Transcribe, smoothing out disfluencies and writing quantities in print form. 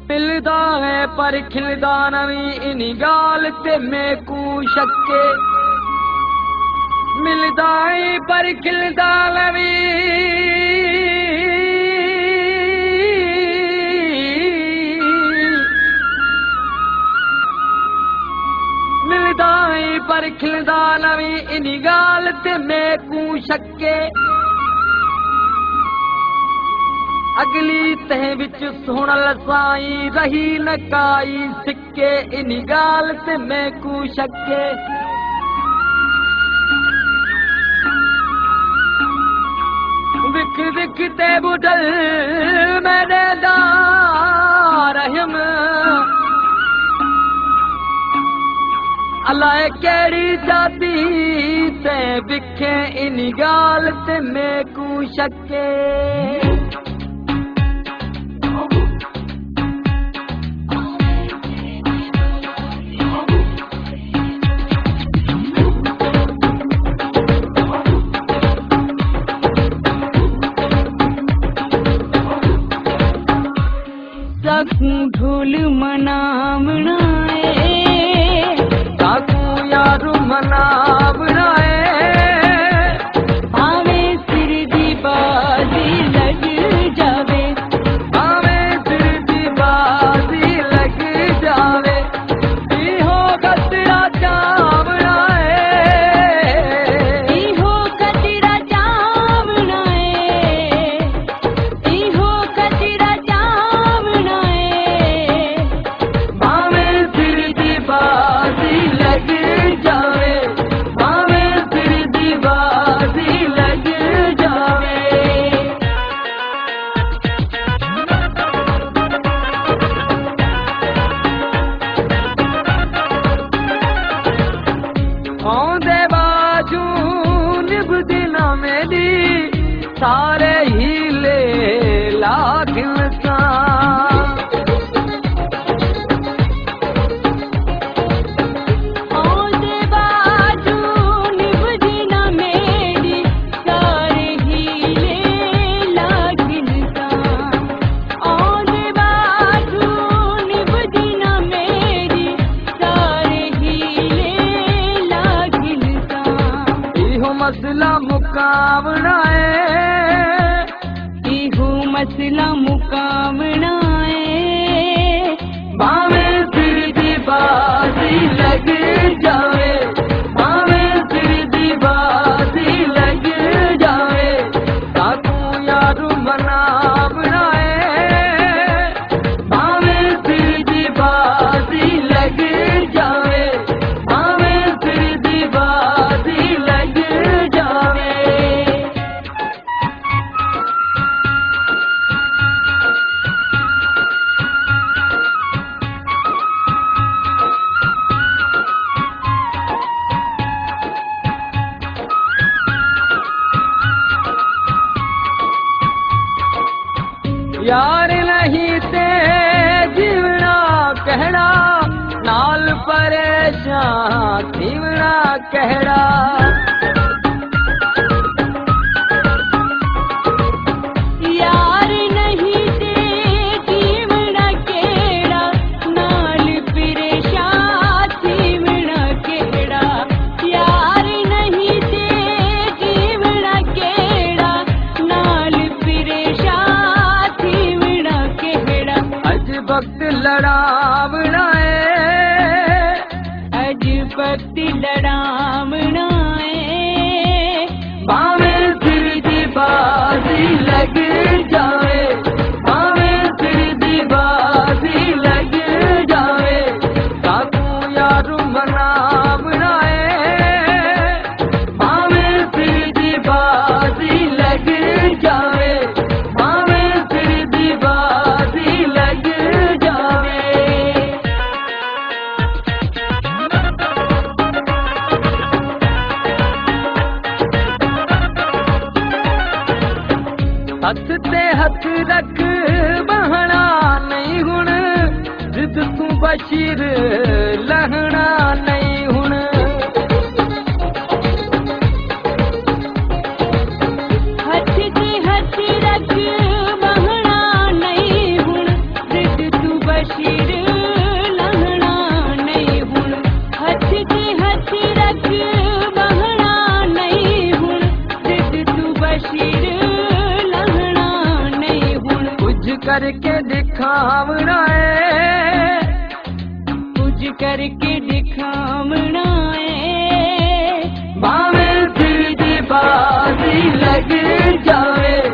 मिलदा है पर खिलदा नवी इनी गाल ते मैकू शक्के मिलदा है पर खिलदा नवी मिलदा है पर खिलदा नवी इनी गाल ते मैकू शक्के अगली तह विच सुन लसाई रही न काई सिक्के इन गाल ते मैकू शक्के विख विख ते बुढ़ल मेरे दारहम अलाए केड़ी जाती ते विखे इन गाल ते मैकू शक्के ढोल मनावणाए काकू यारू मनावणाए भावे सिर दी बाजी लग जावे भावे सिर दी बाजी लग जावे इहो कतरा चावणाए इहो कतरा चावणाए इहो कतरा सारे हीले लाखिन बाजू निभदी न मेरी सारे हीले लाखिन बाजू निभदी न मेरी सारे हीले लाखिन इहो मसला मुकावना मसला मुकावना है भावे सिर दी बाजी लग जावे भावे सिर दी बाजी लग जावे काकू यारू मनावना है भावे सिर दी बाजी लग जावे भावे सिर दी बाजी लग जावे यार नहीं ते जीवना कहना नाल परेशान जीवना कहना यार नहीं ते जीवना केड़ा नाल परेशान जीवना केड़ा यार नहीं ते जीवना केड़ा नाल परेशान वक्त लड़ावना है अज वक्त लड़ावना है भावे सिर दी बाजी लग जावे भावे सिर दी बाजी लग जावे काकू यारू मनावना है भावे सिर दी बाजी लग जावे भावे सिर दी बाजी लग हथ ते हथ रख बहना नहीं हुण जिद तू बशीर लहना नहीं हुण हथ ते हथ रख बहना नहीं हुण जिद तू करके दिखावना है, कुछ करके दिखावना है। भावे सीधी बाजी लग जाए,